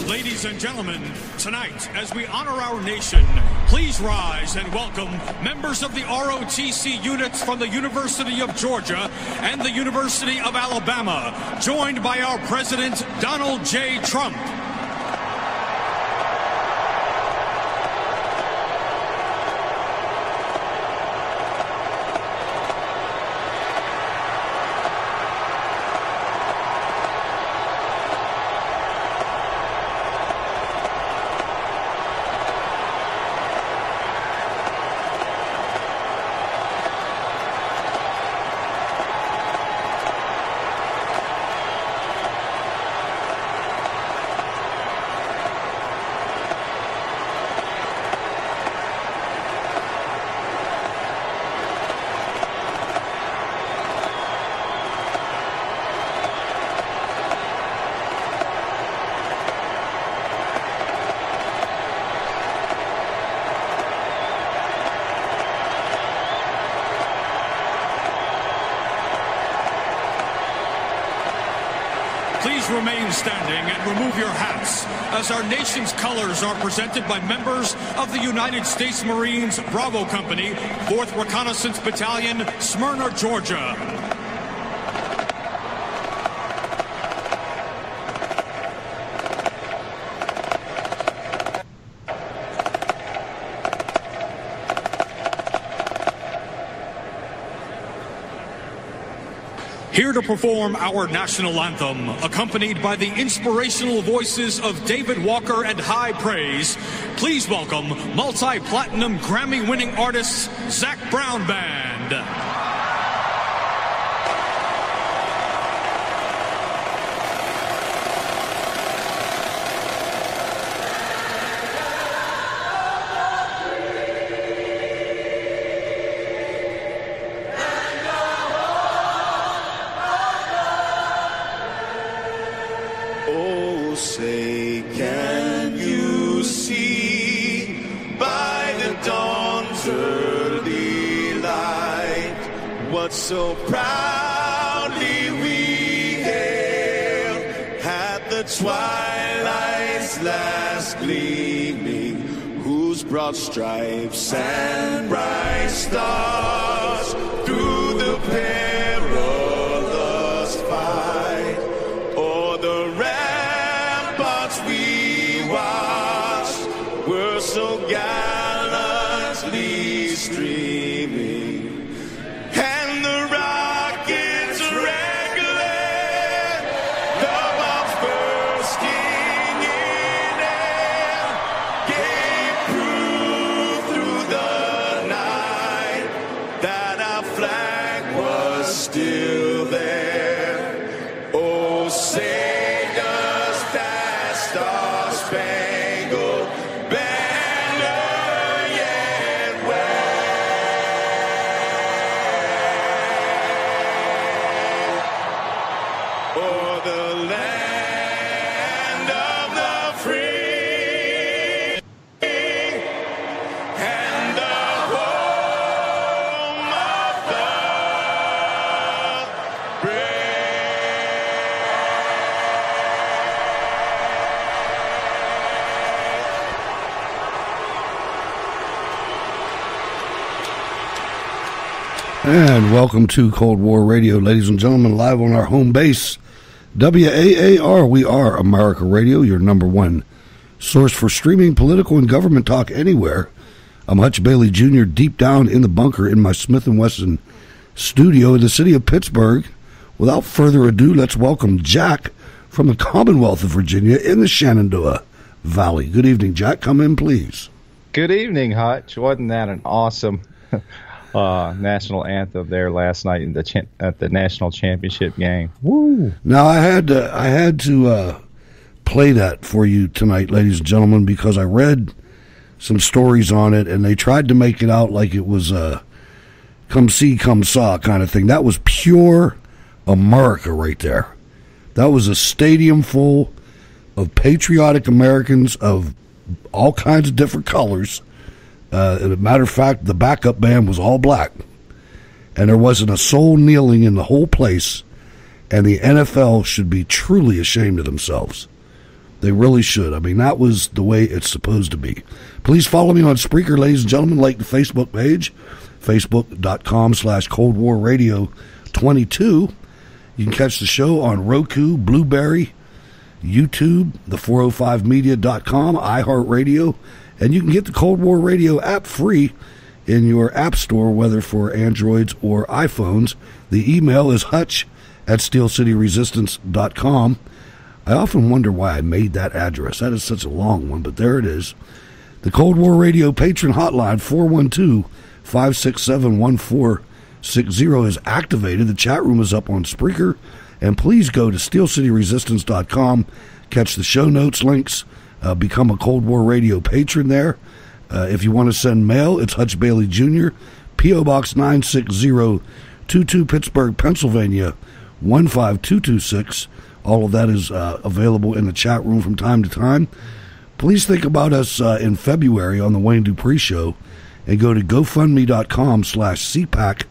Ladies and gentlemen, tonight, as we honor our nation, please rise and welcome members of the ROTC units from the University of Georgia and the University of Alabama, joined by our President, Donald J. Trump. Please remain standing and remove your hats as our nation's colors are presented by members of the United States Marines Bravo Company, 4th Reconnaissance Battalion, Smyrna, Georgia. Here to perform our national anthem, accompanied by the inspirational voices of David Walker and High Praise, please welcome multi-platinum Grammy-winning artist Zac Brown Band. Oh, say, can you see by the dawn's early light what so proudly we hailed at the twilight's last gleaming, whose broad stripes and bright stars through the perilous fight o'er the ramparts we watched were so gallantly streaming, and the rockets wrangling, the bombs bursting in air, gave proof through the night that for the land of the free and the home of the And welcome to Cold War Radio, ladies and gentlemen, live on our home base, WAAR. We are America Radio, your number one source for streaming political and government talk anywhere. I'm Hutch Bailey Jr., deep down in the bunker in my Smith & Wesson studio in the city of Pittsburgh. Without further ado, let's welcome Jack from the Commonwealth of Virginia in the Shenandoah Valley. Good evening, Jack. Come in, please. Good evening, Hutch. Wasn't that an awesome national anthem there last night at the national championship game? Woo! Now I had to play that for you tonight, ladies and gentlemen, because I read some stories on it, and they tried to make it out like it was come see, come saw kind of thing. That was pure America right there. That was a stadium full of patriotic Americans of all kinds of different colors. As a matter of fact, the backup band was all black, and there wasn't a soul kneeling in the whole place, and the NFL should be truly ashamed of themselves. They really should. I mean, that was the way it's supposed to be. Please follow me on Spreaker, ladies and gentlemen. Like the Facebook page, facebook.com/Cold War Radio 22. You can catch the show on Roku, Blueberry, YouTube, the405media.com, iHeartRadio, and you can get the Cold War Radio app free in your app store, whether for Androids or iPhones. The email is hutch@steelcityresistance.com. I often wonder why I made that address. That is such a long one, but there it is. The Cold War Radio patron hotline, 412-567-1460, is activated. The chat room is up on Spreaker. And please go to steelcityresistance.com, catch the show notes links, become a Cold War Radio patron there. If you want to send mail, it's Hutch Bailey Jr., P.O. Box 96022, Pittsburgh, Pennsylvania, 15226. All of that is available in the chat room from time to time. Please think about us in February on the Wayne Dupree Show and go to GoFundMe.com/CPAC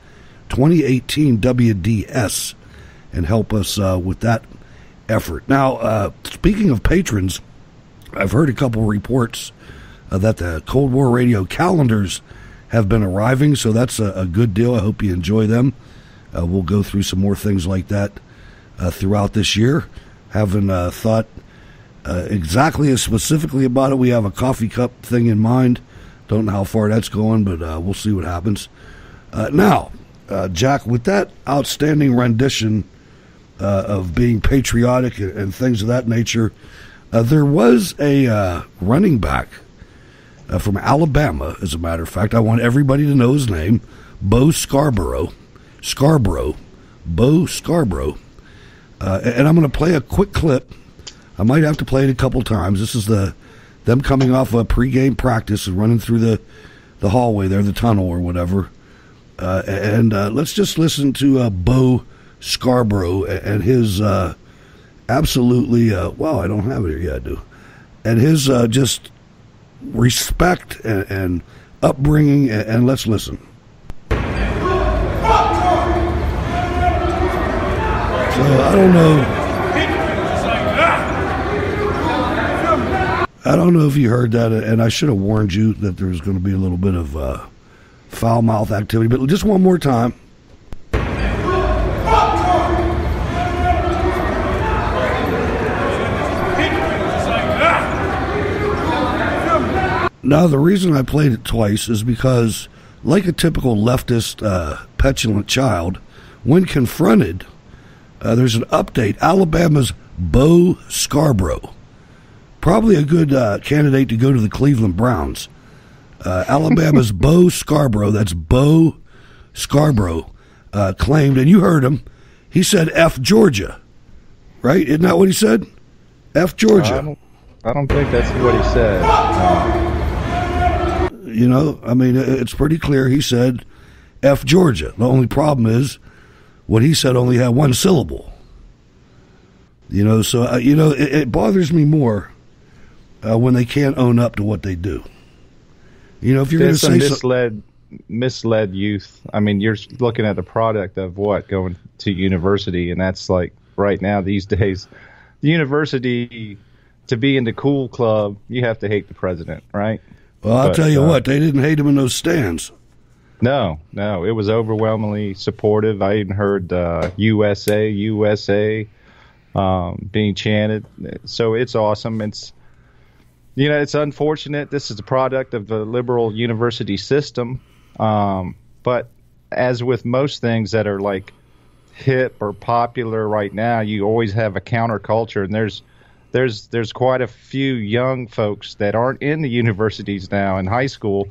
2018 WDS and help us with that effort. Now, speaking of patrons, I've heard a couple reports that the Cold War Radio calendars have been arriving, so that's a good deal. I hope you enjoy them. We'll go through some more things like that throughout this year. Haven't thought exactly as specifically about it. We have a coffee cup thing in mind. Don't know how far that's going, but we'll see what happens. Now, Jack, with that outstanding rendition of being patriotic and things of that nature, there was a running back from Alabama, as a matter of fact. I want everybody to know his name, Bo Scarborough. Bo Scarborough. And I'm going to play a quick clip. I might have to play it a couple times. This is them coming off a pregame practice and running through the hallway there, the tunnel or whatever. And let's just listen to Bo Scarborough and his absolutely, well, I don't have it here. Yeah, I do. And his just respect and upbringing, and let's listen. So I don't know if you heard that, and I should have warned you that there was going to be a little bit of foul mouth activity, but just one more time. Now, the reason I played it twice is because, like a typical leftist petulant child, when confronted, there's an update. Alabama's Bo Scarborough, probably a good candidate to go to the Cleveland Browns. Alabama's Bo Scarborough, that's Bo Scarborough, claimed, and you heard him, he said F Georgia, right? Isn't that what he said? F Georgia. I don't think that's what he said. You know, I mean, it's pretty clear he said F Georgia. The only problem is what he said only had one syllable. So it bothers me more when they can't own up to what they do. If you're going to say misled youth. I mean, you're looking at the product of what going to university, and that's like right now these days, the university, to be in the cool club, you have to hate the president, right? Well, I'll tell you what, they didn't hate him in those stands. No, it was overwhelmingly supportive. I even heard USA, USA being chanted. So it's awesome. It's unfortunate. This is a product of the liberal university system. But as with most things that are like hip or popular right now, you always have a counterculture, and there's quite a few young folks that aren't in the universities now in high school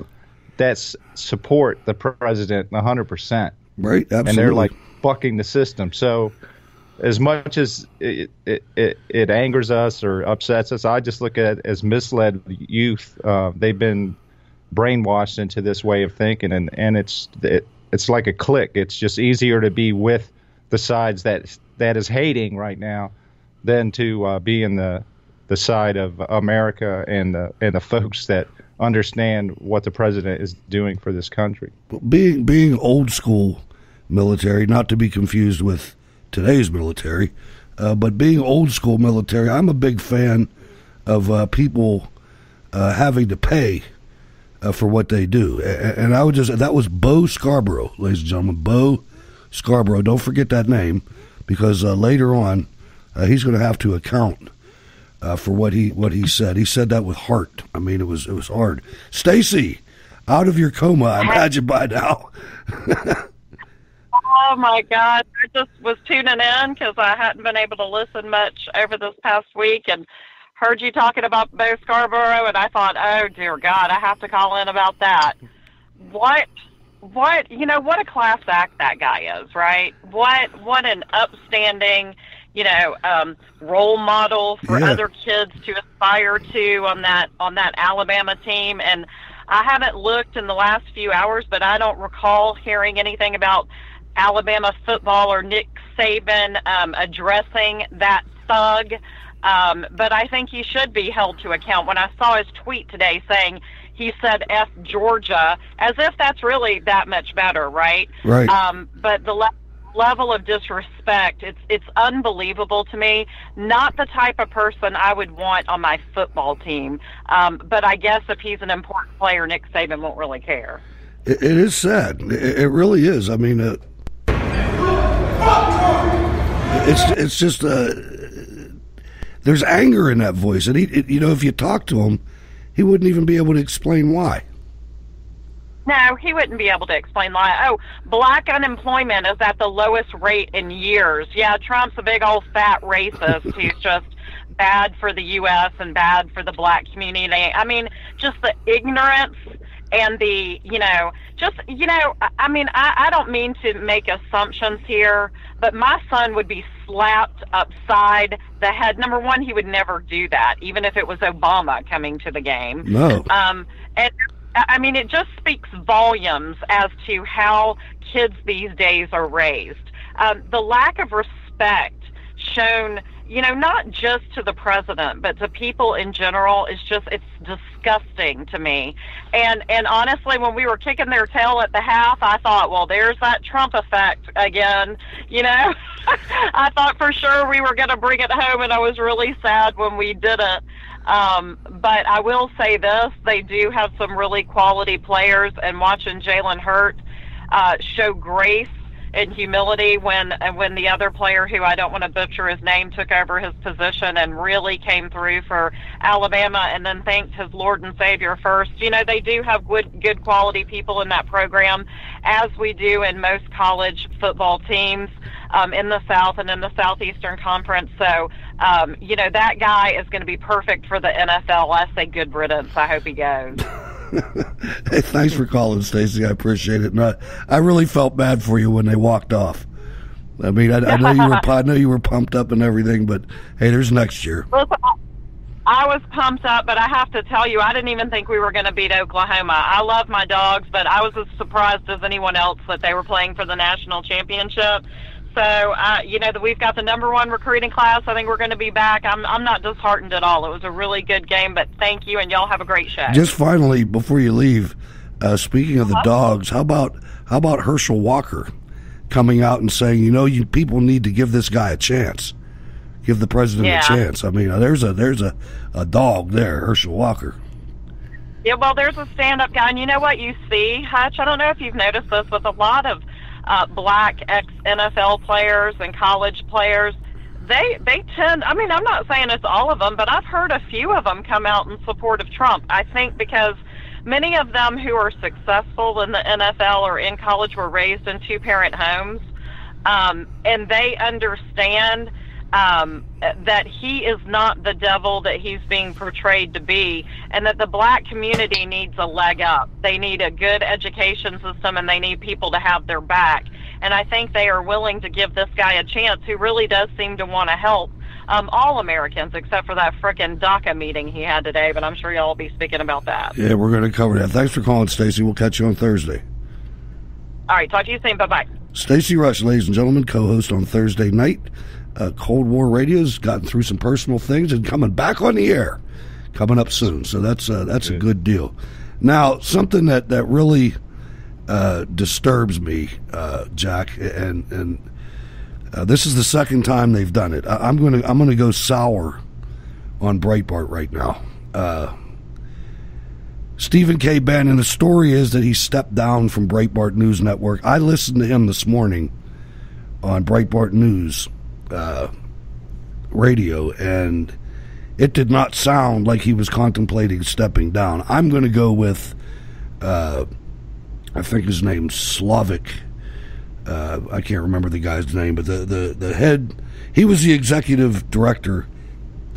that support the president 100%. Right, absolutely. And they're like bucking the system. So as much as it angers us or upsets us, I just look at it as misled youth. They've been brainwashed into this way of thinking, and it's like a clique. It's just easier to be with the sides that is hating right now than to be in the side of America and the folks that understand what the president is doing for this country. Being old school military, not to be confused with today's military, but being old school military, I'm a big fan of people having to pay for what they do. And that was Bo Scarborough, ladies and gentlemen. Bo Scarborough. Don't forget that name, because later on he's going to have to account for what he said. He said that with heart. I mean, it was hard. Stacy, out of your coma, I imagine by now. Oh my God! I just was tuning in because I hadn't been able to listen much over this past week, and heard you talking about Bo Scarborough, and I thought, oh dear God, I have to call in about that. What a class act that guy is, right? What an upstanding, role model for other kids to aspire to on that Alabama team. And I haven't looked in the last few hours, but I don't recall hearing anything about Alabama football or Nick Saban addressing that thug. But I think he should be held to account. When I saw his tweet today saying he said F Georgia, as if that's really that much better, right? Right. But the level of disrespect, it's unbelievable to me. Not the type of person I would want on my football team. But I guess if he's an important player, Nick Saban won't really care. It is sad. It really is. I mean, it's just there's anger in that voice, and if you talk to him, he wouldn't even be able to explain why. No, he wouldn't be able to explain why. Oh, black unemployment is at the lowest rate in years. Yeah, Trump's a big old fat racist who's just bad for the U.S. and bad for the black community. I mean, just the ignorance and the, I don't mean to make assumptions here, but my son would be slapped upside the head. Number one, he would never do that, even if it was Obama coming to the game. No. And I mean, it just speaks volumes as to how kids these days are raised. The lack of respect shown, not just to the president, but to people in general, it's disgusting to me. And honestly, when we were kicking their tail at the half, I thought, well, there's that Trump effect again. I thought for sure we were going to bring it home, and I was really sad when we didn't. But I will say this, they do have some really quality players, and watching Jalen Hurts show grace and humility when the other player, who I don't want to butcher his name, took over his position and really came through for Alabama and then thanked his Lord and Savior first. They do have good quality people in that program, as we do in most college football teams in the South and in the Southeastern Conference. So, that guy is going to be perfect for the NFL. I say good riddance. I hope he goes. Hey, thanks for calling, Stacey. I appreciate it. And I really felt bad for you when they walked off. I mean, I know you were pumped up and everything, but hey, there's next year. Listen, I was pumped up, but I have to tell you, I didn't even think we were going to beat Oklahoma. I love my Dogs, but I was as surprised as anyone else that they were playing for the national championship. So, we've got the number one recruiting class. I think we're going to be back. I'm not disheartened at all. It was a really good game, but thank you, and y'all have a great show. Just finally, before you leave, speaking of the dogs, how about Herschel Walker coming out and saying, you people need to give this guy a chance, give the president a chance. I mean, there's a dog there, Herschel Walker. Yeah, well, there's a stand-up guy, and you know what you see, Hutch? I don't know if you've noticed this with a lot of black ex-NFL players and college players. They tend, I mean, I'm not saying it's all of them, but I've heard a few of them come out in support of Trump. I think because many of them who are successful in the NFL or in college were raised in two-parent homes, and they understand that he is not the devil that he's being portrayed to be, and that the black community needs a leg up. They need a good education system, and they need people to have their back. And I think they are willing to give this guy a chance, who really does seem to want to help all Americans, except for that frickin' DACA meeting he had today, but I'm sure y'all will be speaking about that. Yeah, we're going to cover that. Thanks for calling, Stacey. We'll catch you on Thursday. All right, talk to you soon. Bye-bye. Stacey Rush, ladies and gentlemen, co-host on Thursday night. Cold War Radio's gotten through some personal things and coming back on the air, coming up soon. So that's a good deal. Now, something that really disturbs me, Jack, and this is the second time they've done it. I'm gonna go sour on Breitbart right now. Stephen K. Bannon. The story is that he stepped down from Breitbart News Network. I listened to him this morning on Breitbart News radio, and it did not sound like he was contemplating stepping down. I'm going to go with, I think his name's Slavic. I can't remember the guy's name, but the head, he was the executive director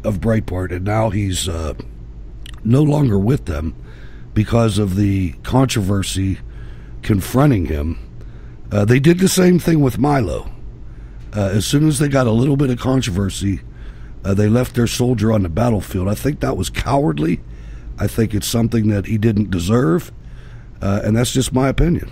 of Breitbart, and now he's no longer with them because of the controversy confronting him. They did the same thing with Milo. As soon as they got a little bit of controversy, they left their soldier on the battlefield. I think that was cowardly. I think it's something that he didn't deserve, and that's just my opinion.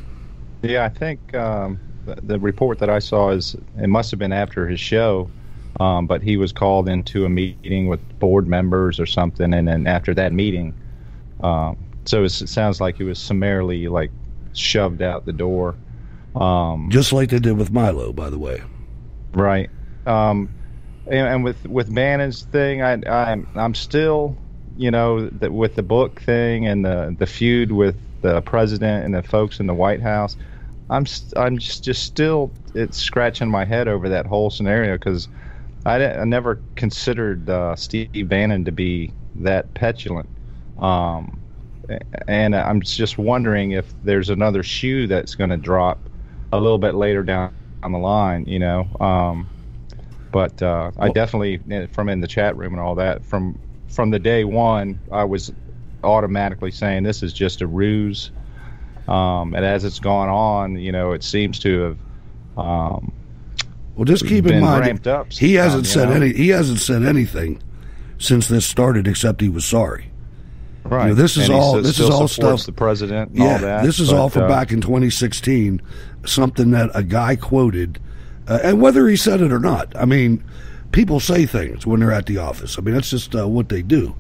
Yeah, I think the report that I saw is it must have been after his show, but he was called into a meeting with board members or something, and then after that meeting, so it sounds like he was summarily shoved out the door. Just like they did with Milo, by the way. Right. And with Bannon's thing, I'm still, with the book thing and the feud with the president and the folks in the White House, I'm just still scratching my head over that whole scenario, because I never considered Steve Bannon to be that petulant. And I'm just wondering if there's another shoe that's going to drop a little bit later down on the line, but I definitely, from in the chat room and all that, from the day one, I was automatically saying this is just a ruse, and as it's gone on, it seems to have well, just keep in mind ramped up. He hasn't said anything since this started except he was sorry. Right. This is all stuff. The president. And all that. This is all from back in 2016. Something that a guy quoted, and whether he said it or not. I mean, people say things when they're at the office. I mean, that's just what they do.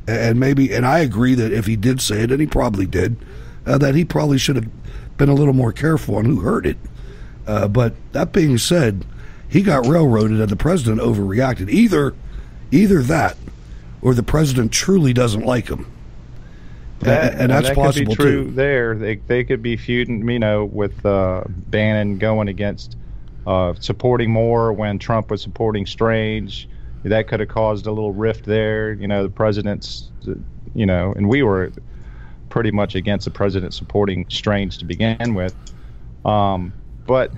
And I agree that if he did say it, and he probably did, that he probably should have been a little more careful on who heard it. But that being said, he got railroaded, and the president overreacted. Either that, or the president truly doesn't like him. And that's possible could be true too. There, they could be feuding, with Bannon going against supporting Moore when Trump was supporting Strange. That could have caused a little rift there. The president's, and we were pretty much against the president supporting Strange to begin with. But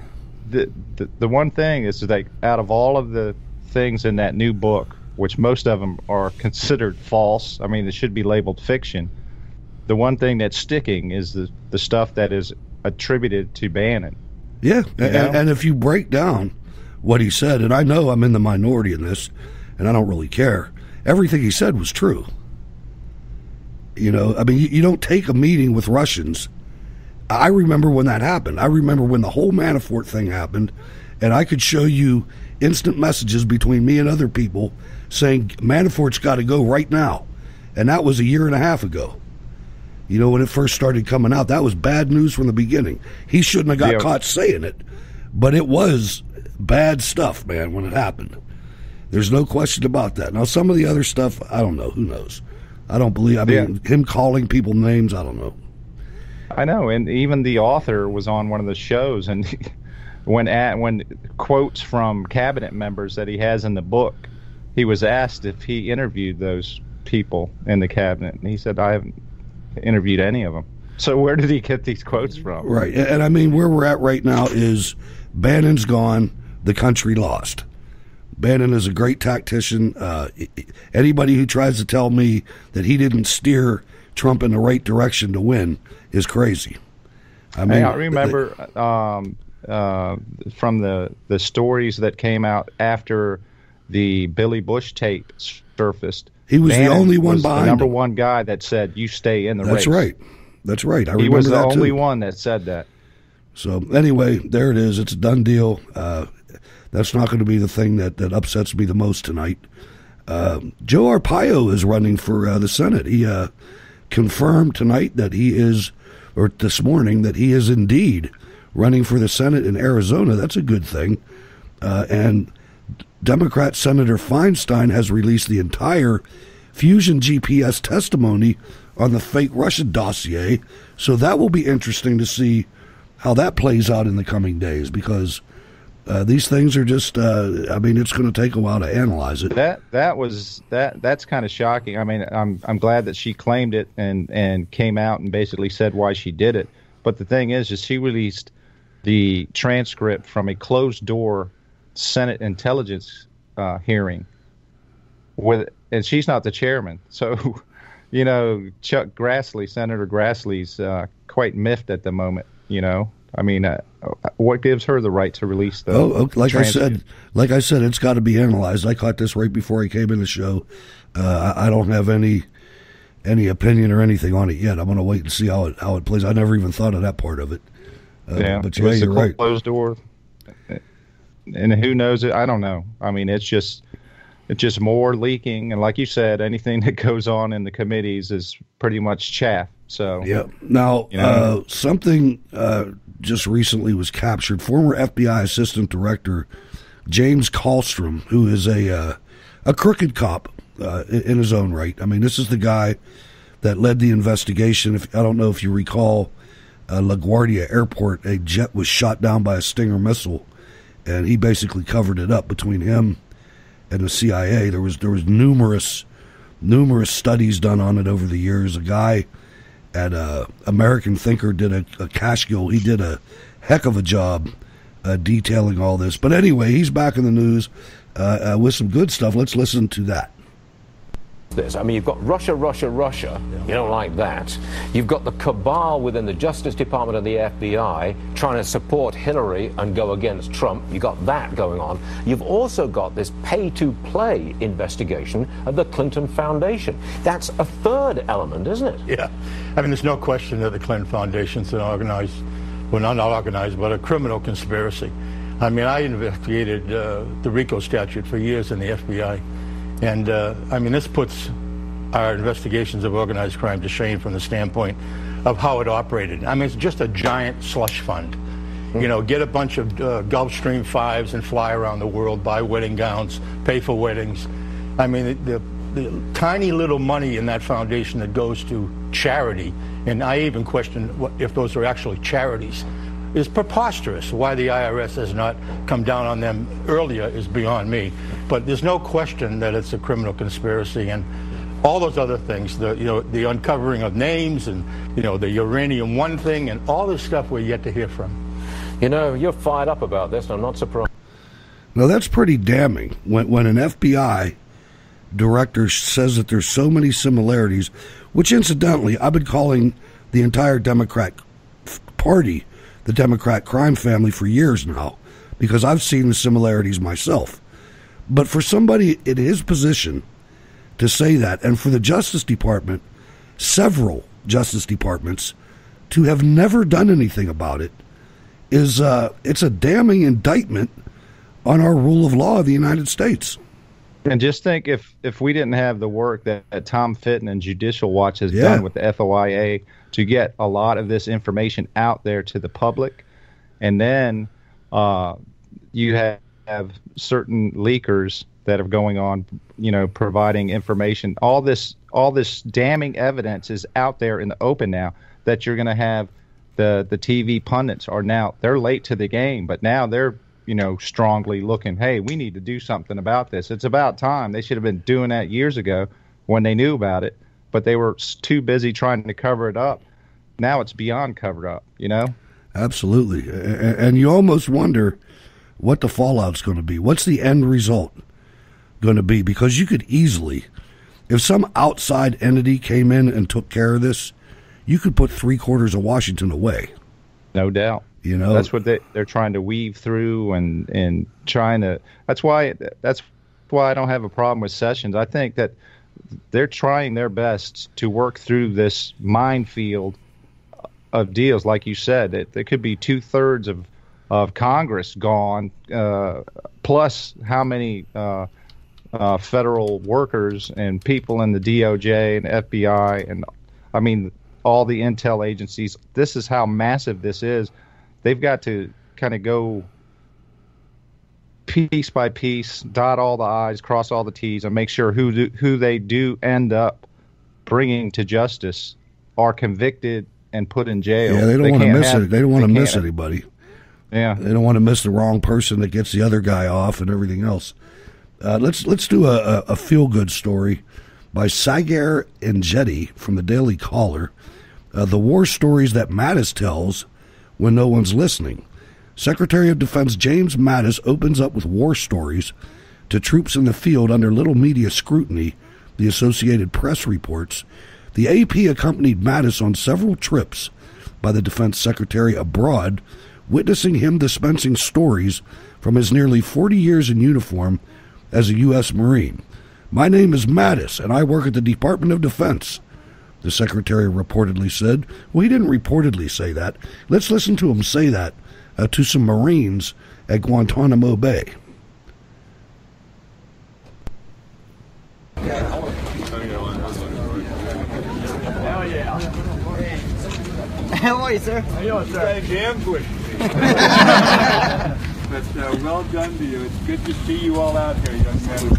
the one thing is that out of all of the things in that new book, which most of them are considered false, I mean, it should be labeled fiction. The one thing that's sticking is the stuff that is attributed to Bannon. Yeah, and if you break down what he said, and I know I'm in the minority in this, and I don't really care, everything he said was true. I mean, you don't take a meeting with Russians. I remember when that happened. I remember when the whole Manafort thing happened, And I could show you instant messages between me and other people saying Manafort's got to go right now. And that was a year and a half ago. You know, when it first started coming out, that was bad news from the beginning. He shouldn't have got caught saying it, but it was bad stuff, man, when it happened. There's no question about that. Now, some of the other stuff, I don't know. Who knows? I don't believe, him calling people names, I don't know. I know, and even the author was on one of the shows, and when quotes from cabinet members that he has in the book, he was asked if he interviewed those people in the cabinet, and he said, I haven't interviewed any of them. So where did he get these quotes from? Right, and I mean, where we're at right now is Bannon's gone, the country lost. Bannon is a great tactician. Anybody who tries to tell me that he didn't steer Trump in the right direction to win is crazy. I mean, I remember from the stories that came out after the Billy Bush tape surfaced. He was Bannon the only one behind the number him. one guy that said, you stay in the race. That's right. That's right. I remember that, he was the only too. one that said that. So anyway, there it is. It's a done deal. That's not going to be the thing that upsets me the most tonight. Joe Arpaio is running for the Senate. He confirmed tonight that he is, or this morning, that he is indeed running for the Senate in Arizona. That's a good thing. And Democrat Senator Feinstein has released the entire Fusion GPS testimony on the fake Russia dossier. So that will be interesting to see how that plays out in the coming days, because these things are just, I mean, it's going to take a while to analyze it. That's kind of shocking. I mean, I'm glad that she claimed it and came out and basically said why she did it. But the thing is she released the transcript from a closed door Senate Intelligence hearing and she's not the chairman. So, you know, Senator Grassley's quite miffed at the moment, you know. I mean, what gives her the right to release the transcript? Like I said, it's got to be analyzed. I caught this right before I came in the show. I don't have any opinion or anything on it yet. I'm going to wait and see how it plays. I never even thought of that part of it. But yeah, you're right. Closed door, and who knows it? I don't know. I mean, it's just more leaking, and like you said, anything that goes on in the committees is pretty much chaff. So yeah. Now, you know, something just recently was captured. Former FBI Assistant Director James Kallstrom, who is a crooked cop in his own right. I mean, this is the guy that led the investigation. I don't know if you recall, LaGuardia Airport, a jet was shot down by a Stinger missile, and he basically covered it up. Between him and the CIA, there was numerous studies done on it over the years. A guy at American Thinker did a Cashgill. He did a heck of a job detailing all this. But anyway, he's back in the news with some good stuff. Let's listen to that. I mean, you've got Russia. You don't like that. You've got the cabal within the Justice Department and the FBI trying to support Hillary and go against Trump. You've got that going on. You've also got this pay-to-play investigation of the Clinton Foundation. That's a third element, isn't it? Yeah. I mean, there's no question that the Clinton Foundation's an organized, well, not organized, but a criminal conspiracy. I mean, I investigated the RICO statute for years in the FBI. And, I mean, this puts our investigations of organized crime to shame from the standpoint of how it operated. I mean, it's just a giant slush fund. You know, get a bunch of Gulfstream 5s and fly around the world, buy wedding gowns, pay for weddings. I mean, the tiny little money in that foundation that goes to charity, and I even question if those are actually charities, is preposterous. Why the IRS has not come down on them earlier is beyond me. But there's no question that it's a criminal conspiracy, and all those other things, the uncovering of names, and the Uranium One thing, and all this stuff we're yet to hear from. You know, you're fired up about this, and I'm not surprised. Now that's pretty damning. When an FBI director says that there's so many similarities, which incidentally I've been calling the entire Democrat Party the Democrat crime family for years now, because I've seen the similarities myself. But for somebody in his position to say that, and for the Justice Department, several Justice Departments, to have never done anything about it, is it's a damning indictment on our rule of law of the United States. And just think if we didn't have the work that Tom Fitton and Judicial Watch has done with the FOIA to get a lot of this information out there to the public, and then you have certain leakers that are going on, providing information. All this damning evidence is out there in the open now, that you're going to have the TV pundits they're late to the game, but now they're strongly looking, hey, we need to do something about this. It's about time. They should have been doing that years ago when they knew about it, but they were too busy trying to cover it up. Now it's beyond covered up, Absolutely. And you almost wonder what the fallout's going to be. What's the end result going to be? Because you could easily, if some outside entity came in and took care of this, you could put 3/4 of Washington away. No doubt. That's what they're trying to weave through and trying to. That's why I don't have a problem with Sessions. I think that they're trying their best to work through this minefield of deals. Like you said, there could be 2/3 of Congress gone, plus how many federal workers and people in the DOJ and FBI and all the intel agencies. This is how massive this is. They've got to kind of go piece by piece, dot all the I's, cross all the T's, and make sure who they do end up bringing to justice are convicted and put in jail. Yeah, they don't want to miss it. They don't want to miss anybody. Yeah, they don't want to miss the wrong person that gets the other guy off and everything else. Let's do a feel-good story by Sagar Enjeti from the Daily Caller. The war stories that Mattis tells when no one's listening. Secretary of Defense James Mattis opens up with war stories to troops in the field under little media scrutiny, the Associated Press reports. The AP accompanied Mattis on several trips by the Defense Secretary abroad, witnessing him dispensing stories from his nearly 40 years in uniform as a U.S. Marine. My name is Mattis, and I work at the Department of Defense, the Secretary reportedly said. Well, he didn't reportedly say that. Let's listen to him say that to some Marines at Guantanamo Bay. How are you, sir? How are you doing, sir? Damn good. But well done to you. It's good to see you all out here, young men.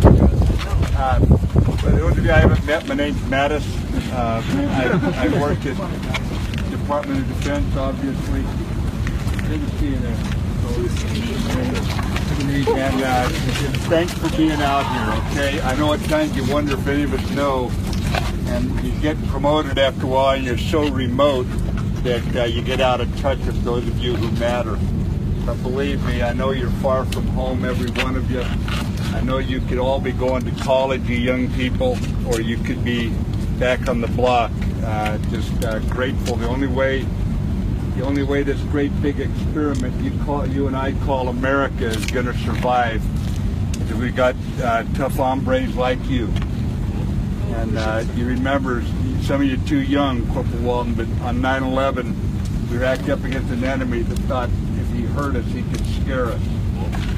For those of you I haven't met, my name's Mattis. I worked at the Department of Defense, obviously. Good to see you there. And thanks for being out here, okay? I know at times you wonder if any of us know, and you get promoted after a while and you're so remote that you get out of touch with those of you who matter. But believe me, I know you're far from home, every one of you. I know you could all be going to college, you young people, or you could be back on the block. Just grateful. The only way this great big experiment you and I call America is going to survive is if we got tough hombres like you. And you remember, some of you too young, Corporal Walton, but on 9/11, we were acting up against an enemy that thought if he hurt us, he could scare us.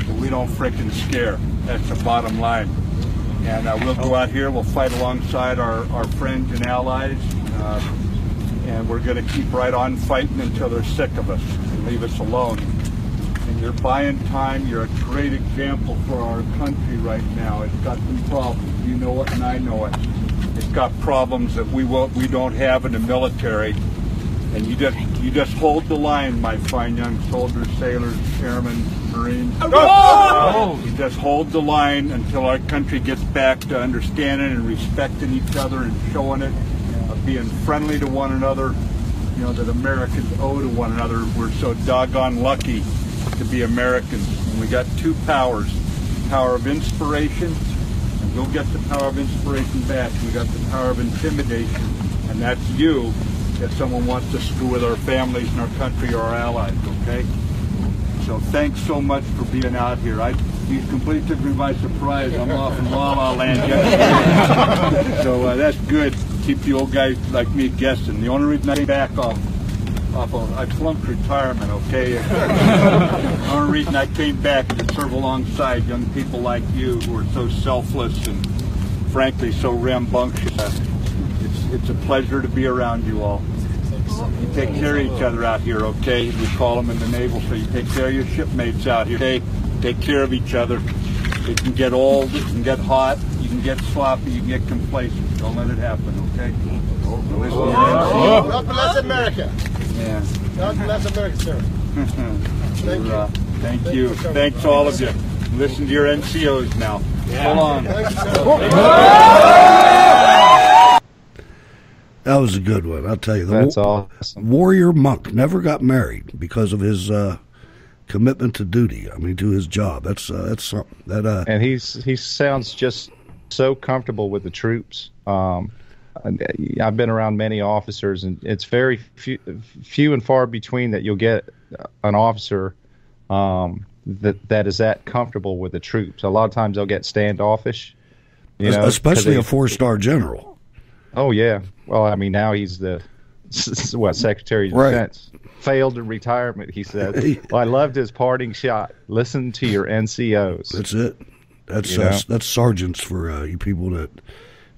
But we don't frickin' scare. That's the bottom line. And we'll go out here, we'll fight alongside our friends and allies, and we're going to keep right on fighting until they're sick of us and leave us alone. And you're buying time. You're a great example for our country right now. It's got some problems. You know it and I know it. It's got problems that we don't have in the military. And you just hold the line, my fine young soldiers, sailors, airmen, Marines. You just hold the line until our country gets back to understanding and respecting each other and showing it, being friendly to one another, that Americans owe to one another. We're so doggone lucky to be Americans. And we got two powers, power of inspiration, and we'll get the power of inspiration back. We got the power of intimidation, and that's you. If someone wants to screw with our families and our country or our allies, okay? So thanks so much for being out here. You completely took me by surprise. I'm off in La La Land yesterday. So that's good. Keep the old guys like me guessing. The only reason I came back off I flunked retirement, okay? The only reason I came back to serve alongside young people like you who are so selfless and frankly so rambunctious. It's a pleasure to be around you all. You take care of each other out here, okay? We call them in the naval, so you take care of your shipmates out here, okay? Take care of each other. It can get old, it can get hot, you can get sloppy, you can get complacent. Don't let it happen, okay? God bless America. Yeah. God bless America, sir. Thank you. Thank you. Thanks all of you. Listen to your NCOs now. Hold on. That was a good one, I'll tell you. That's awesome. Warrior monk never got married because of his commitment to duty. I mean, to his job. That's something. And he sounds just so comfortable with the troops. I've been around many officers, and it's very few and far between that you'll get an officer that is that comfortable with the troops. A lot of times they'll get standoffish, especially a 4-star general. Oh yeah. Well, I mean, now he's the Secretary of Defense. Failed in retirement, he said. Well, I loved his parting shot. Listen to your NCOs. That's it. That's sergeants for you people that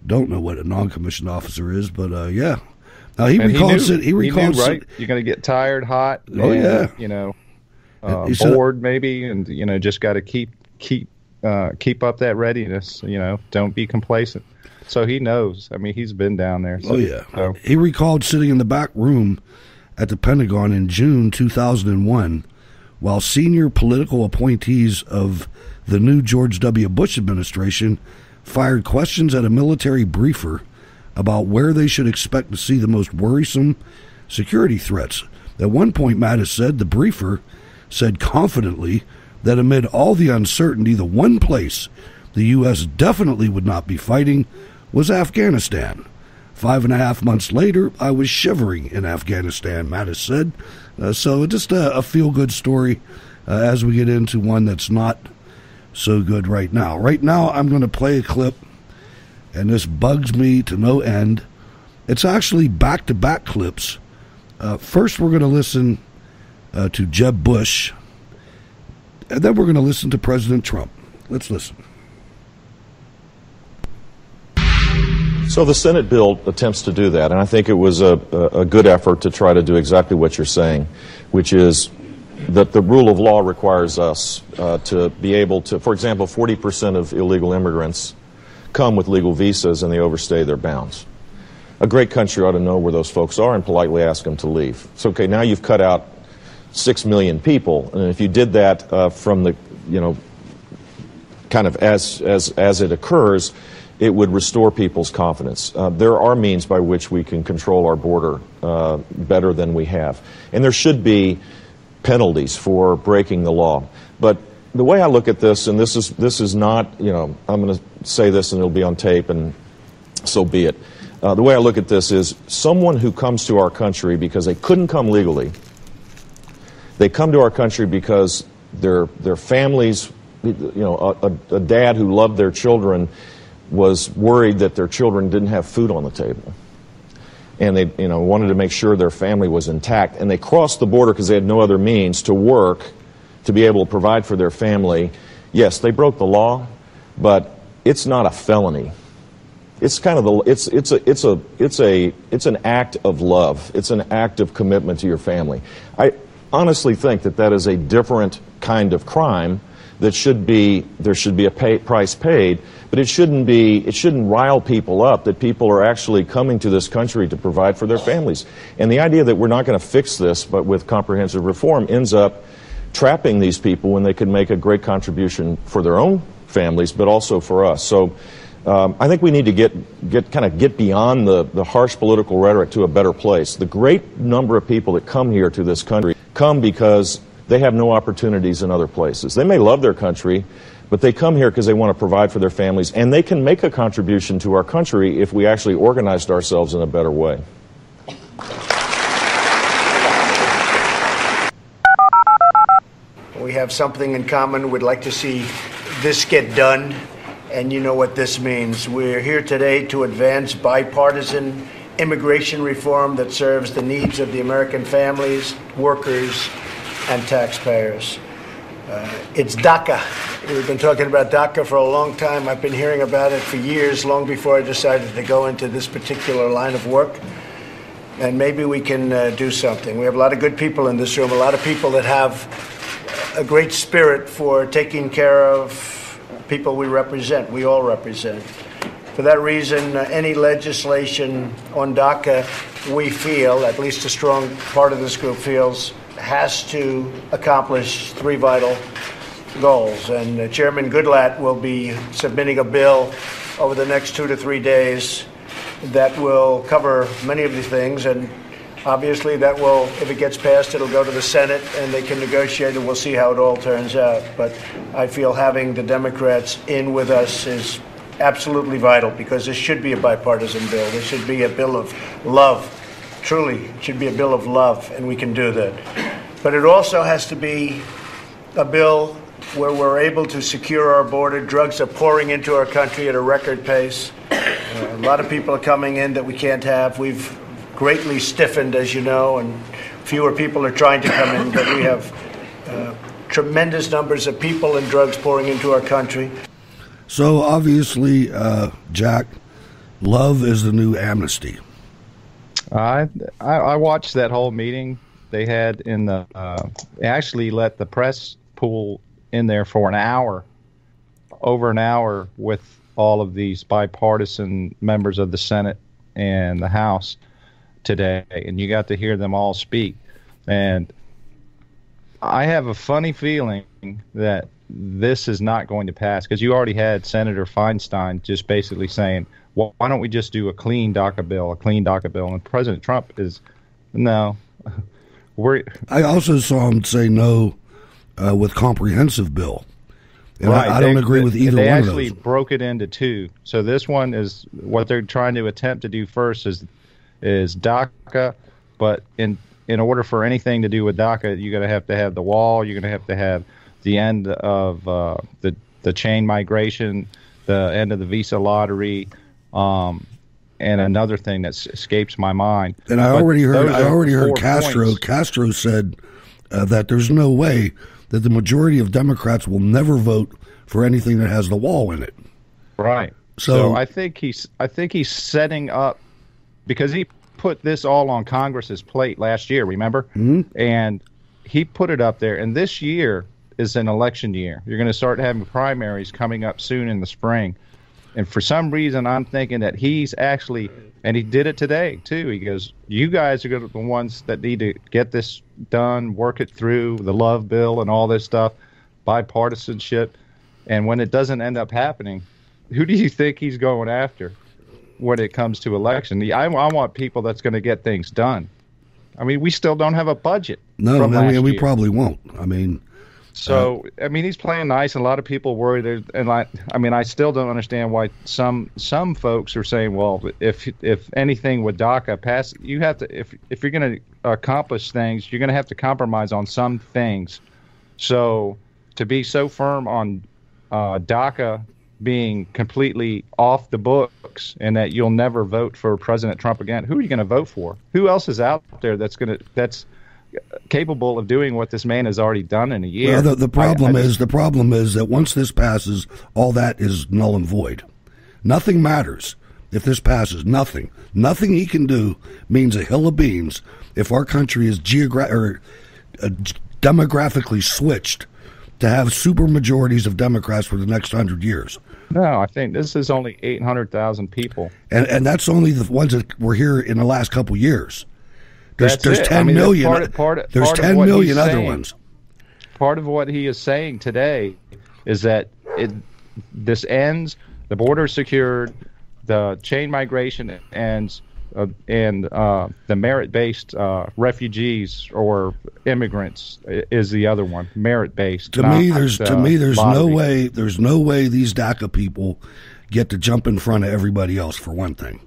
don't know what a non-commissioned officer is, but yeah. Now he recalls it. He recalls knew, right? You're going to get tired, hot. Oh and, bored maybe, and just got to keep up that readiness. Don't be complacent. So he knows. I mean, he's been down there. So, so. He recalled sitting in the back room at the Pentagon in June 2001 while senior political appointees of the new George W. Bush administration fired questions at a military briefer about where they should expect to see the most worrisome security threats. At one point, Mattis said, the briefer said confidently that amid all the uncertainty, the one place the U.S. definitely would not be fighting was Afghanistan. 5.5 months later, I was shivering in Afghanistan, Mattis said. So just a feel-good story as we get into one that's not so good right now. Right now, I'm going to play a clip, and this bugs me to no end. It's actually back-to-back clips. First, we're going to listen to Jeb Bush, and then we're going to listen to President Trump. Let's listen. So the Senate bill attempts to do that, and I think it was a good effort to try to do exactly what you're saying, which is that the rule of law requires us to be able to, for example, 40% of illegal immigrants come with legal visas and they overstay their bounds. A great country ought to know where those folks are and politely ask them to leave. So, okay, now you've cut out 6 million people, and if you did that from the, kind of as it occurs, it would restore people's confidence. There are means by which we can control our border better than we have. And there should be penalties for breaking the law. But the way I look at this, and this is not, I'm going to say this and it'll be on tape, and so be it. The way I look at this is someone who comes to our country because they couldn't come legally, they come to our country because their families, a dad who loved their children was worried that their children didn't have food on the table. And they wanted to make sure their family was intact. And they crossed the border because they had no other means to work, to be able to provide for their family. Yes, they broke the law, but it's not a felony. It's kind of it's an act of love. It's an act of commitment to your family. I honestly think that is a different kind of crime there should be a price paid, but it shouldn't rile people up that people are actually coming to this country to provide for their families. And the idea that we're not going to fix this but with comprehensive reform ends up trapping these people when they can make a great contribution for their own families, but also for us. So I think we need to get beyond the harsh political rhetoric to a better place. The great number of people that come here to this country come because they have no opportunities in other places. They may love their country, but they come here because they want to provide for their families, and they can make a contribution to our country if we actually organized ourselves in a better way. We have something in common. We'd like to see this get done, and you know what this means. We're here today to advance bipartisan immigration reform that serves the needs of the American families, workers, and taxpayers. It's DACA. We've been talking about DACA for a long time. I've been hearing about it for years, long before I decided to go into this particular line of work. And maybe we can do something. We have a lot of good people in this room, a lot of people that have a great spirit for taking care of people we represent, we all represent. For that reason, any legislation on DACA, we feel, at least a strong part of this group feels, has to accomplish three vital goals. And Chairman Goodlatte will be submitting a bill over the next 2 to 3 days that will cover many of the things. And obviously that will, if it gets passed, it'll go to the Senate and they can negotiate and we'll see how it all turns out. But I feel having the Democrats in with us is absolutely vital because this should be a bipartisan bill. This should be a bill of love. Truly, it should be a bill of love, and we can do that. But it also has to be a bill where we're able to secure our border. Drugs are pouring into our country at a record pace. A lot of people are coming in that we can't have. We've greatly stiffened, as you know, and fewer people are trying to come in, but we have tremendous numbers of people and drugs pouring into our country. So obviously, Jack, love is the new amnesty. I watched that whole meeting they had in the actually let the press pool in there for an hour, over an hour, with all of these bipartisan members of the Senate and the House today, and you got to hear them all speak. And I have a funny feeling that this is not going to pass because you already had Senator Feinstein just basically saying, well, why don't we just do a clean DACA bill, And President Trump is, no. I also saw him say no with comprehensive bill. And right. I don't agree with either one of those. They actually broke it into two. So this one is what they're trying to attempt to do first is DACA, but in order for anything to do with DACA, you're going to have the wall, you're going to have the end of the chain migration, the end of the visa lottery, and another thing that escapes my mind. And I already heard Castro. Points. Castro said that there's no way that the majority of Democrats will never vote for anything that has the wall in it. Right. So I think he's setting up, because he put this all on Congress's plate last year, remember? Mm-hmm. And he put it up there. And this year is an election year. You're going to start having primaries coming up soon in the spring. And for some reason, I'm thinking that he's actually, and he did it today, too. He goes, you guys are the ones that need to get this done, work it through, the love bill and all this stuff, bipartisanship. And when it doesn't end up happening, who do you think he's going after when it comes to election? I want people that's going to get things done. I mean, we still don't have a budget. No, we probably won't. So, he's playing nice, and a lot of people worry. I still don't understand why some folks are saying, well, if anything with DACA pass, you have to, if you're going to accomplish things, you're going to have to compromise on some things. So to be so firm on DACA being completely off the books and that you'll never vote for President Trump again, who are you going to vote for? Who else is out there that's capable of doing what this man has already done in a year? Well, the problem is that once this passes, all that is null and void. Nothing matters if this passes. Nothing he can do means a hill of beans if our country is demographically switched to have super majorities of Democrats for the next 100 years. No, I think this is only 800,000 people, and that's only the ones that were here in the last couple years. There's 10 million. There's 10 million other ones. Part of what he is saying today is that this ends, the border is secured, the chain migration ends, and the merit-based refugees or immigrants is the other one. Merit-based. To me, there's no way. There's no way these DACA people get to jump in front of everybody else. For one thing,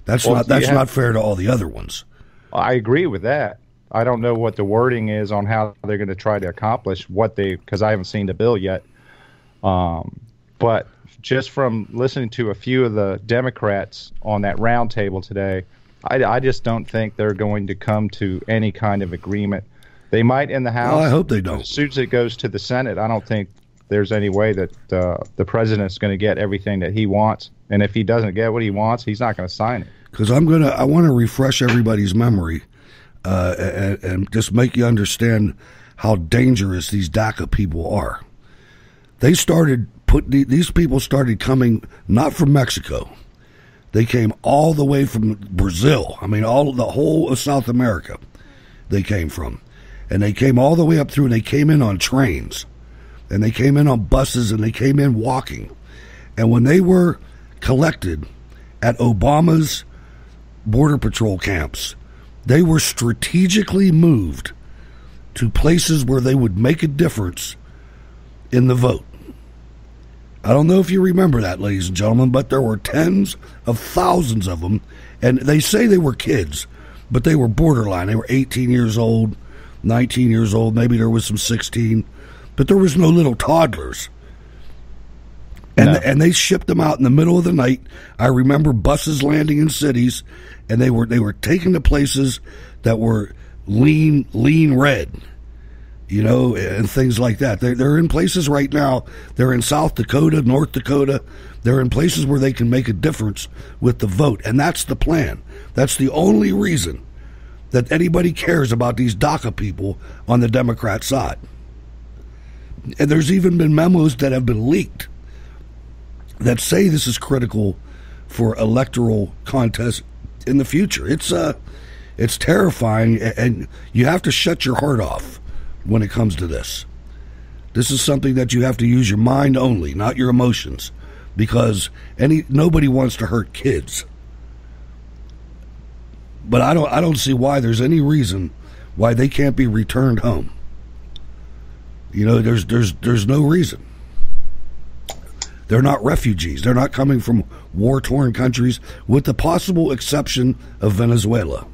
that's not fair to all the other ones. I agree with that. I don't know what the wording is on how they're going to try to accomplish because I haven't seen the bill yet. But just from listening to a few of the Democrats on that roundtable today, I just don't think they're going to come to any kind of agreement. They might in the House. Well, I hope they don't. As soon as it goes to the Senate, I don't think there's any way that the president's going to get everything that he wants. And if he doesn't get what he wants, he's not going to sign it. Because I want to refresh everybody's memory and just make you understand how dangerous these DACA people are. These people started coming not from Mexico. They came all the way from Brazil. I mean, the whole of South America they came from. And they came all the way up through, and they came in on trains. And they came in on buses, and they came in walking. And when they were collected at Obama's Border Patrol camps, they were strategically moved to places where they would make a difference in the vote. I don't know if you remember that, ladies and gentlemen, but there were tens of thousands of them, and they say they were kids, but they were borderline. They were 18 years old, 19 years old, maybe there was some 16, but there was no little toddlers. And they shipped them out in the middle of the night. I remember buses landing in cities, and they were taken to places that were lean red, and things like that. They're in places right now. They're in South Dakota, North Dakota. They're in places where they can make a difference with the vote, and that's the plan. That's the only reason that anybody cares about these DACA people on the Democrat side. And there's even been memos that have been leaked that say this is critical for electoral contests in the future. It's terrifying, and you have to shut your heart off when it comes to this. This is something that you have to use your mind only, not your emotions, because nobody wants to hurt kids. But I don't see why there's any reason why they can't be returned home. There's no reason. They're not refugees. They're not coming from war-torn countries, with the possible exception of Venezuela.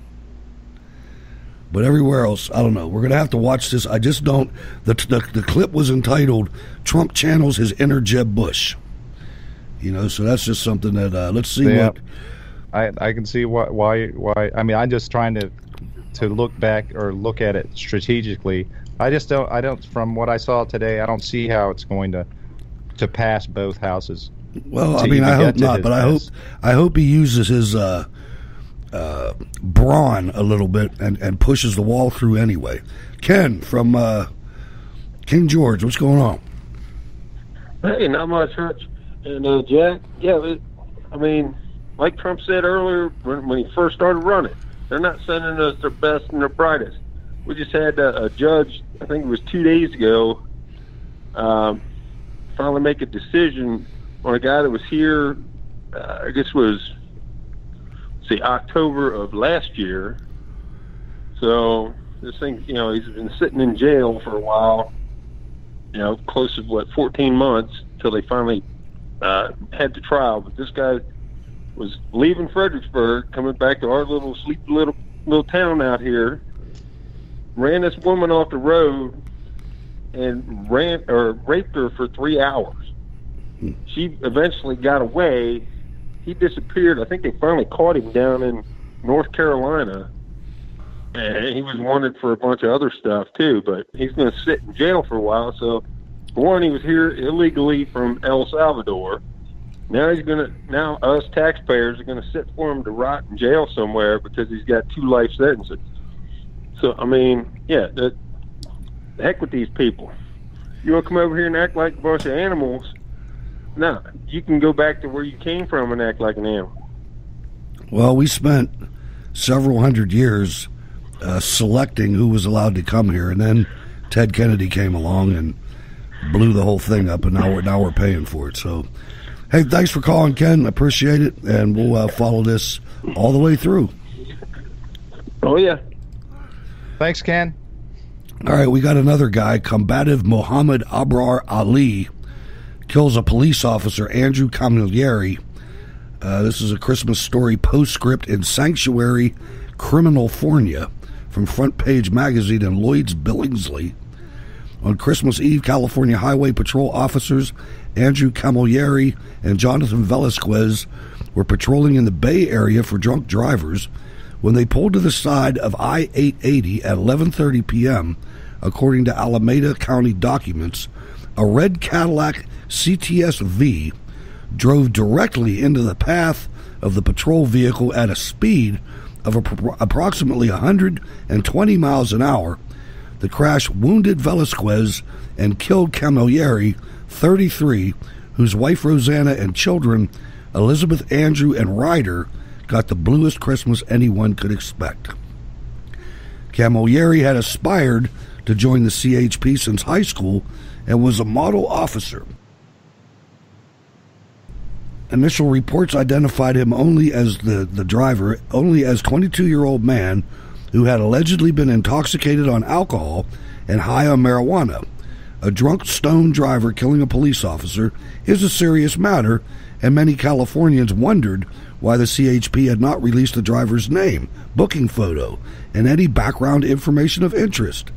But everywhere else, I don't know. We're going to have to watch this. I just don't. The clip was entitled, "Trump Channels His Inner Jeb Bush." So that's just something that, let's see what... I can see why. I mean, I'm just trying to look back or look at it strategically. I don't, from what I saw today, I don't see how it's going to pass both houses. Well, I mean, I hope not, but I hope he uses his brawn a little bit and pushes the wall through anyway. Ken from King George, what's going on? Hey, not much, Hutch. And Jack, I mean, like Trump said earlier when he first started running, they're not sending us their best and their brightest. We just had a judge, I think it was 2 days ago, finally make a decision on a guy that was here, I guess was, October of last year. So this thing, he's been sitting in jail for a while, close to 14 months till they finally had the trial. But this guy was leaving Fredericksburg, coming back to our little sleepy little town out here, ran this woman off the road and raped her for 3 hours. She eventually got away. He disappeared. I think they finally caught him down in North Carolina, and he was wanted for a bunch of other stuff too, but he's going to sit in jail for a while. So, for one, he was here illegally from El Salvador. Now us taxpayers are going to sit for him to rot in jail somewhere because he's got 2 life sentences. So, I mean, the heck with these people. You want to come over here and act like a bunch of animals? No, you can go back to where you came from and act like an animal. Well, we spent several hundred years selecting who was allowed to come here, and then Ted Kennedy came along and blew the whole thing up, and now we're paying for it. So, hey, thanks for calling, Ken. Appreciate it, and we'll follow this all the way through. Oh, yeah. Thanks, Ken. All right, we got another guy, Combative Mohammed Abraar Ali, kills a police officer, Andrew Camilleri. This is a Christmas story postscript in Sanctuary, Criminalfornia, from Front Page Magazine and Lloyd's Billingsley. On Christmas Eve, California Highway Patrol officers Andrew Camilleri and Jonathan Velasquez were patrolling in the Bay Area for drunk drivers when they pulled to the side of I-880 at 11:30 p.m., according to Alameda County documents. A red Cadillac CTS-V drove directly into the path of the patrol vehicle at a speed of approximately 120 miles an hour. The crash wounded Velasquez and killed Camilleri, 33, whose wife Rosanna and children Elizabeth, Andrew, and Ryder got the bluest Christmas anyone could expect. Camilleri had aspired to join the CHP since high school and was a model officer. Initial reports identified him only as the driver, only as 22-year-old man who had allegedly been intoxicated on alcohol and high on marijuana. A drunk, stoned driver killing a police officer is a serious matter, and many Californians wondered why the CHP had not released the driver's name, booking photo, and any background information of interest.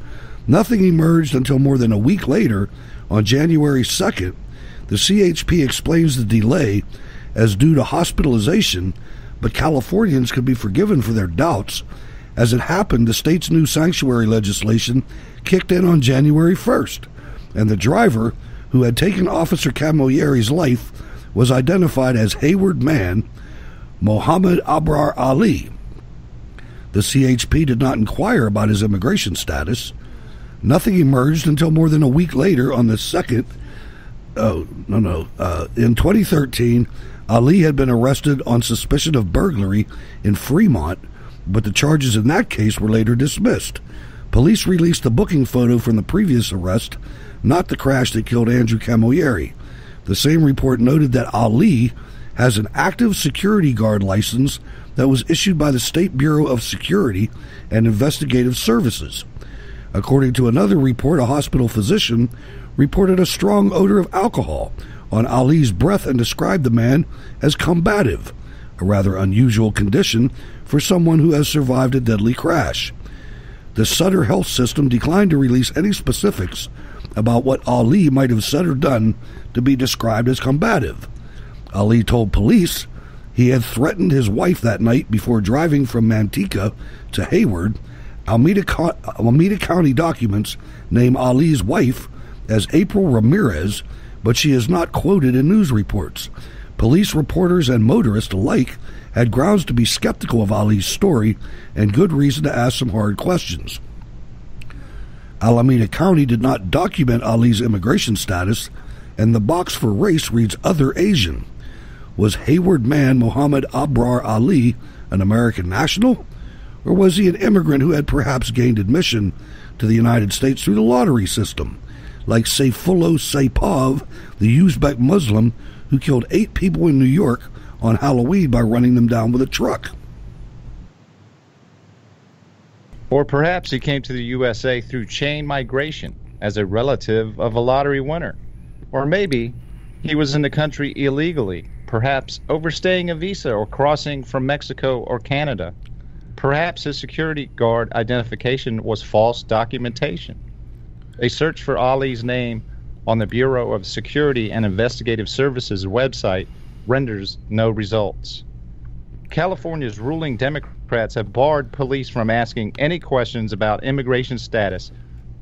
Nothing emerged until more than a week later, on January 2nd. The CHP explains the delay as due to hospitalization, but Californians could be forgiven for their doubts. As it happened, the state's new sanctuary legislation kicked in on January 1st, and the driver, who had taken Officer Camilleri's life, was identified as Hayward Man Mohammed Abraar Ali. The CHP did not inquire about his immigration status. Nothing emerged until more than a week later on the 2nd. In 2013, Ali had been arrested on suspicion of burglary in Fremont, but the charges in that case were later dismissed. Police released the booking photo from the previous arrest, not the crash that killed Andrew Camilleri. The same report noted that Ali has an active security guard license that was issued by the State Bureau of Security and Investigative Services. According to another report, a hospital physician reported a strong odor of alcohol on Ali's breath and described the man as combative, a rather unusual condition for someone who has survived a deadly crash. The Sutter Health System declined to release any specifics about what Ali might have said or done to be described as combative. Ali told police he had threatened his wife that night before driving from Manteca to Hayward. Alameda County documents name Ali's wife as April Ramirez, but she is not quoted in news reports. Police reporters and motorists alike had grounds to be skeptical of Ali's story and good reason to ask some hard questions. Alameda County did not document Ali's immigration status, and the box for race reads Other Asian. Was Hayward Man Mohammed Abraar Ali an American national, or was he an immigrant who had perhaps gained admission to the United States through the lottery system, like Saifullah Saipov, the Uzbek Muslim who killed 8 people in New York on Halloween by running them down with a truck? Or perhaps he came to the USA through chain migration as a relative of a lottery winner. Or maybe he was in the country illegally, perhaps overstaying a visa or crossing from Mexico or Canada. Perhaps his security guard identification was false documentation. A search for Ali's name on the Bureau of Security and Investigative Services website renders no results. California's ruling Democrats have barred police from asking any questions about immigration status.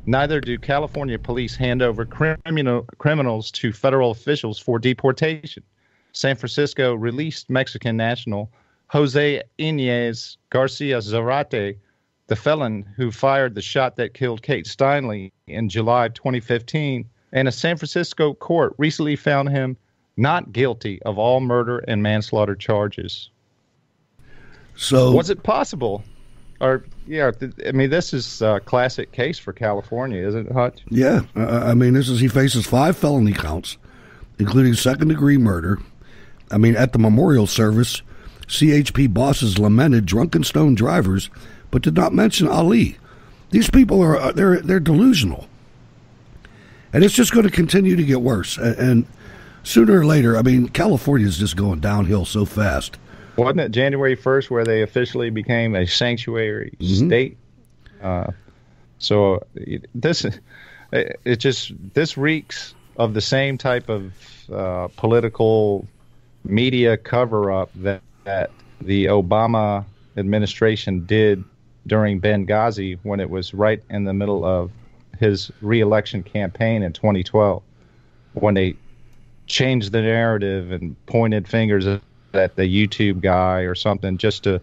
Neither do California police hand over criminals to federal officials for deportation. San Francisco released Mexican national Jose Inez Garcia Zarate, the felon who fired the shot that killed Kate Steinle in July 2015, and a San Francisco court recently found him not guilty of all murder and manslaughter charges. So, was it possible? Or, yeah, I mean, this is a classic case for California, isn't it, Hutch? Yeah, I mean, he faces 5 felony counts, including second-degree murder. I mean, at the memorial service, CHP bosses lamented drunken stone drivers, but did not mention Ali. These people are they're delusional, and it's just going to continue to get worse. And sooner or later, I mean, California is just going downhill so fast. Wasn't it January 1st where they officially became a sanctuary state? So this reeks of the same type of political media cover-up that the Obama administration did during Benghazi when it was right in the middle of his re-election campaign in 2012, when they changed the narrative and pointed fingers at the YouTube guy or something just to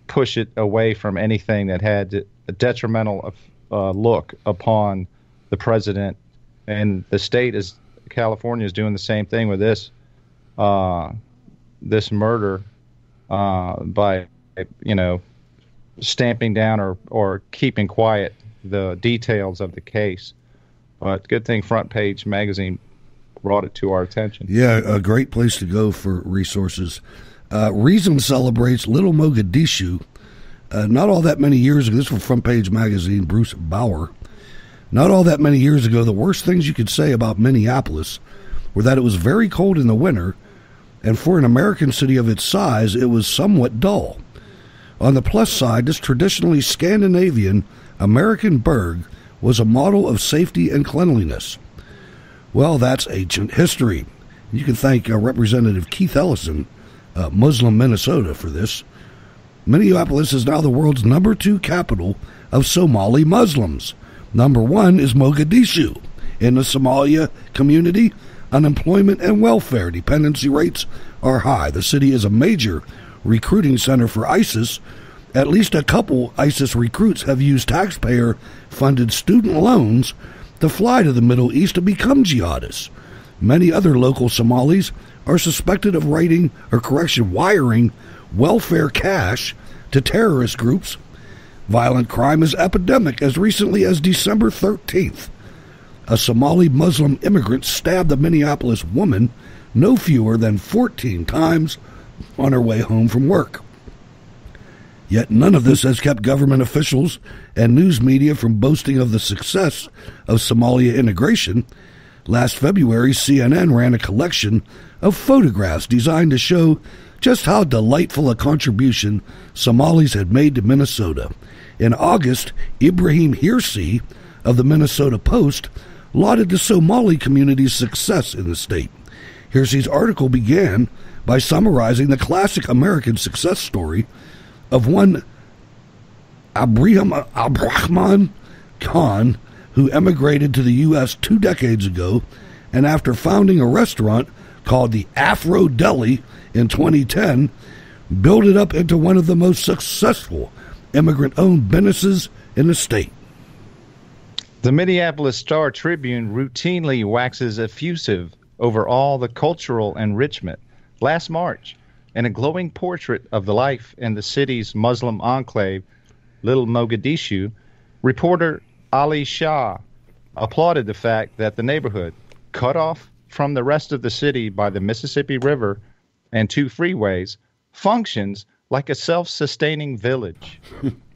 push it away from anything that had a detrimental look upon the president. And the state is, California is doing the same thing with this murder by, stamping down or keeping quiet the details of the case. But good thing Front Page Magazine brought it to our attention. Yeah, a great place to go for resources. Reason celebrates Little Mogadishu. Not all that many years ago, this was Front Page Magazine, Bruce Bauer. Not all that many years ago, the worst things you could say about Minneapolis were that it was very cold in the winter, and for an American city of its size, it was somewhat dull. On the plus side, this traditionally Scandinavian American burg was a model of safety and cleanliness. Well, that's ancient history. You can thank Representative Keith Ellison, Muslim Minnesota, for this. Minneapolis is now the world's number 2 capital of Somali Muslims. Number 1 is Mogadishu. In the Somalia community, unemployment and welfare dependency rates are high. The city is a major recruiting center for ISIS. At least a couple ISIS recruits have used taxpayer-funded student loans to fly to the Middle East to become jihadists. Many other local Somalis are suspected of wiring welfare cash to terrorist groups. Violent crime is epidemic. As recently as December 13th, a Somali Muslim immigrant stabbed a Minneapolis woman no fewer than 14 times on her way home from work. Yet none of this has kept government officials and news media from boasting of the success of Somalia integration. Last February, CNN ran a collection of photographs designed to show just how delightful a contribution Somalis had made to Minnesota. In August, Ibrahim Hirsi of the Minnesota Post lauded the Somali community's success in the state. Hirsi's article began by summarizing the classic American success story of one Abrahman Khan, who emigrated to the U.S. 2 decades ago, and after founding a restaurant called the Afro Deli in 2010, built it up into one of the most successful immigrant-owned businesses in the state. The Minneapolis Star-Tribune routinely waxes effusive over all the cultural enrichment. Last March, in a glowing portrait of the life in the city's Muslim enclave, Little Mogadishu, reporter Ali Shah applauded the fact that the neighborhood, cut off from the rest of the city by the Mississippi River and 2 freeways, functions like a self-sustaining village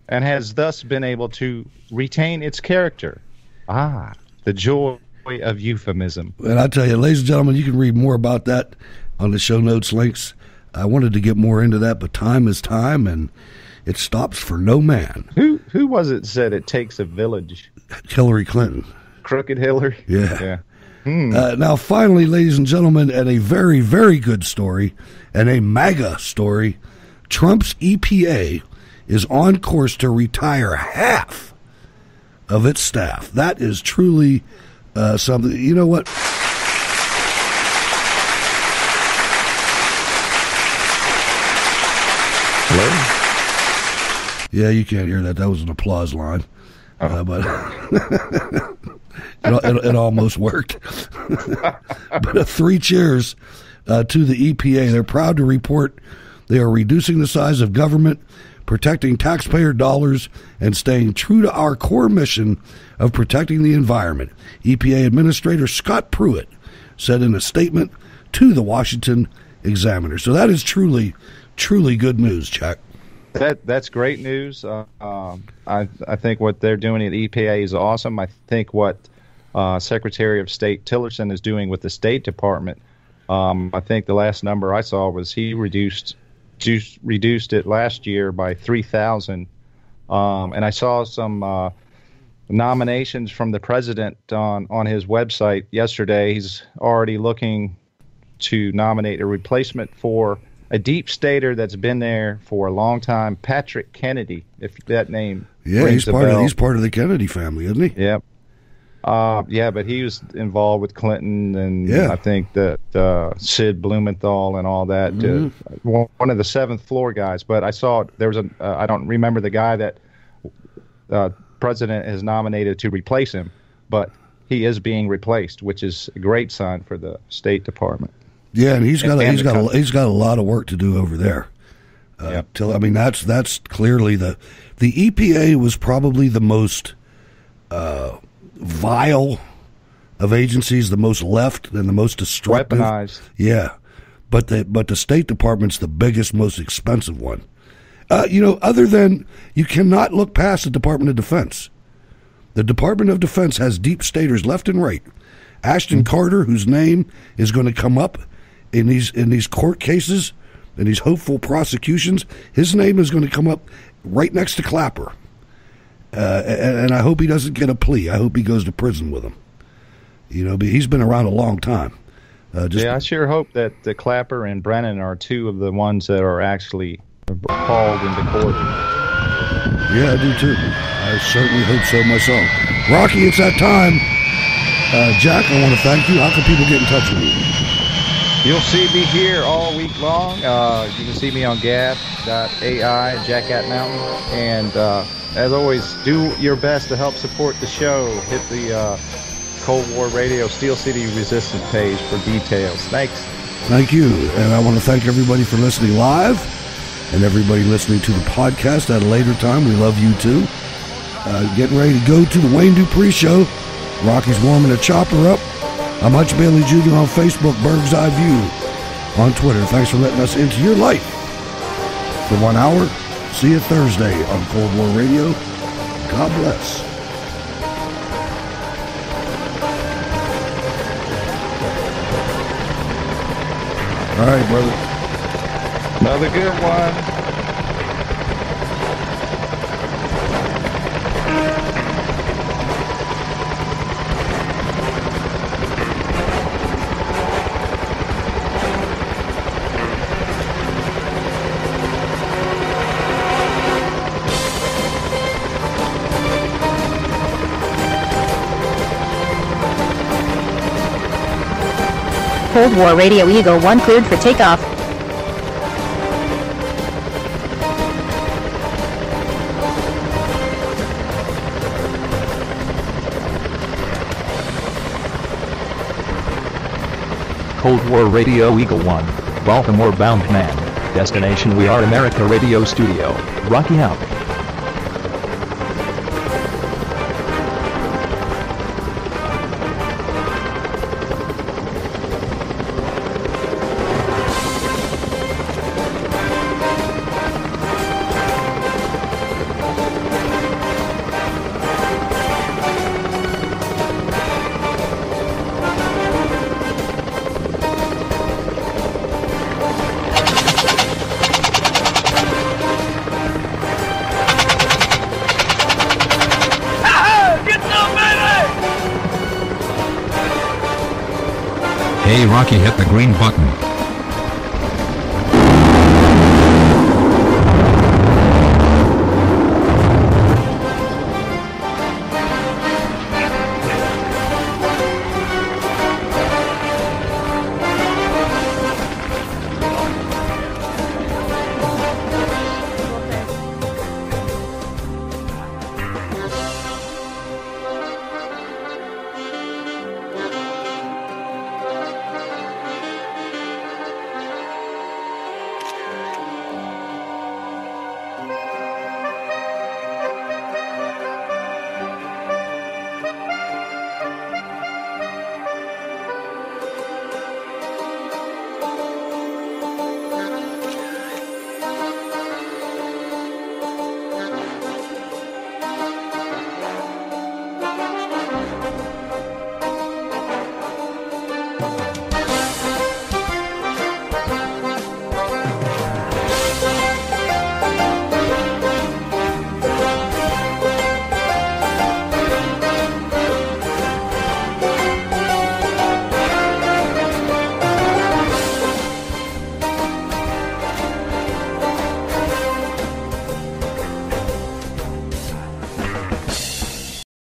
and has thus been able to retain its character. The joy of euphemism. And I tell you, ladies and gentlemen, you can read more about that on the show notes links. I wanted to get more into that, but time is time, and it stops for no man. Who was it said it takes a village? Hillary Clinton. Crooked Hillary? Yeah. Now, finally, ladies and gentlemen, and a very, very good story, and a MAGA story, Trump's EPA is on course to retire half of its staff. That is truly something. You know what? Hello? Yeah, you can't hear that. That was an applause line. But it almost worked. But 3 cheers to the EPA. They're proud to report they are reducing the size of government, protecting taxpayer dollars, and staying true to our core mission of protecting the environment. EPA Administrator Scott Pruitt said in a statement to the Washington Examiner. So that is truly, truly good news, Chuck. That's great news. I think what they're doing at EPA is awesome. I think what Secretary of State Tillerson is doing with the State Department, I think the last number I saw was he reduced it last year by 3,000. And I saw some nominations from the president on his website yesterday. He's already looking to nominate a replacement for a deep stater that's been there for a long time, Patrick Kennedy, if that name rings a bell. He's part of the Kennedy family, isn't he? Yep. But he was involved with Clinton, and I think that Sid Blumenthal and all that. One of the seventh floor guys. But I saw there was I don't remember the guy that president has nominated to replace him, but he is being replaced, which is a great sign for the State Department. Yeah, and he's got a lot of work to do over there. That's clearly the EPA was probably the most vile of agencies, the most left and the most destructive. Weaponized. Yeah, but the State Department's the biggest, most expensive one. Other than you cannot look past the Department of Defense. The Department of Defense has deep staters left and right. Ashton Carter, whose name is going to come up in these court cases, in these hopeful prosecutions, his name is going to come up right next to Clapper. And I hope he doesn't get a plea. I hope he goes to prison with him. But he's been around a long time. I sure hope that Clapper and Brennan are two of the ones that are actually called into court. Yeah, I do too. I certainly hope so myself. Rocky, it's that time. Jack, I want to thank you. How can people get in touch with you? You'll see me here all week long. You can see me on gab.ai, Jack at Mountain. And as always, do your best to help support the show. Hit the Cold War Radio Steel City Resistance page for details. Thanks. Thank you. And I want to thank everybody for listening live and everybody listening to the podcast at a later time. We love you too. Getting ready to go to the Wayne Dupree Show. Rocky's warming a chopper up. I'm Hutch Bailey Jr. on Facebook, Berg's Eye View on Twitter. Thanks for letting us into your life for 1 hour. See you Thursday on Cold War Radio. God bless. All right, brother. Another good one. Cold War Radio Eagle 1 cleared for takeoff. Cold War Radio Eagle 1, Baltimore bound man. Destination We Are America Radio Studio. Rocky out. Hey Rocky, hit the green button.